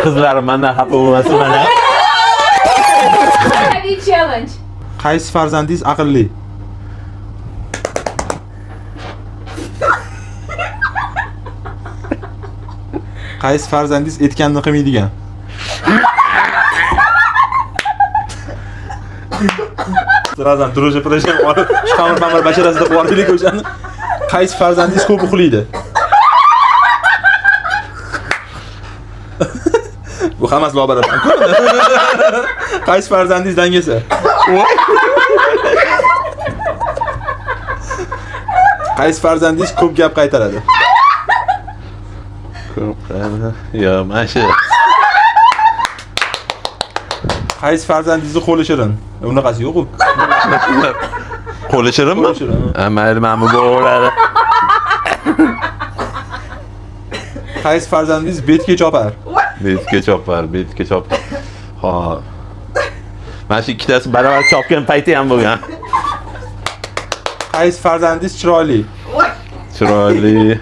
Qizlarim mendan xafa bo'lmasin mana. Heavy challenge. Qaysi farzandingiz aqlli? Qaysi farzandingiz aytganini qilmaydigan? Razan droje projem olib, xamir basharasida quvontirlik o'shani. Qaysi farzandingiz ko'p uxlaydi? Bu hammasi lobaratan. Qaysi farzandingiz dangasa? Qaysi farzandingiz ko'p gap qaytaradi? Yo, masha. Qaysi farzandingizni qo'li shirin? Unaqasi yo'q-ku. Qo'li shirinmi? Mayli, men bu bo'ladi. Qaysi farzandingiz betga chopar? Betga chopar. Ha. Mana shu ikkitasi baravar chopgan payti ham bo'lgan. Qaysi farzandingiz chiroyli? Chiroyli.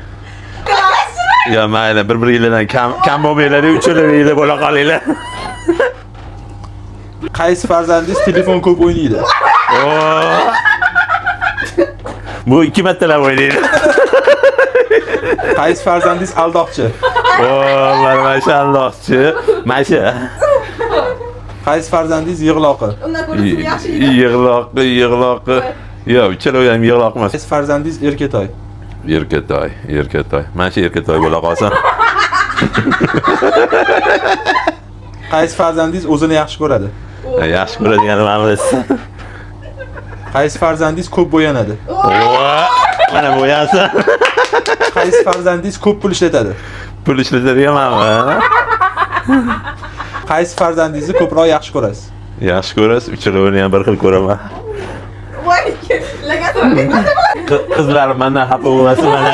Ya mayli, bir-biringizdan kam bo'lmanglar, uchalanglar bo'la qolinglar. Qaysi farzandingiz telefon ko'p o'ynaydi? Bu 2 martalab o'ynaydi. Qaysi farzandingiz aldoqchi? Mashallohchi. Masha. Qaysi farzandingiz yig'loqi? Undan ko'ra yaxshi. Yig'loqi. Yo, uchaloq ham yig'loq emas. Qaysi farzandingiz erkatoy? Erkatoy. Mana shu erkatoy bo'la qolsin. Qaysi farzandingiz o'zini yaxshi ko'radi? Yaxshi ko'radigan ma'nosi. Qaysi farzandingiz ko'p bo'yanadi? Mana bo'yansa. Qaysi farzandingiz ko'p pul ishlatadi? Pul ishlatadiganmanmi? Qaysi farzandingizni ko'proq yaxshi ko'rasiz? Yaxshi ko'rasiz, uchalovini ham bir xil ko'raman. Voy, lagatoni. Qizlarim mendan xafa bo'lmasin mana.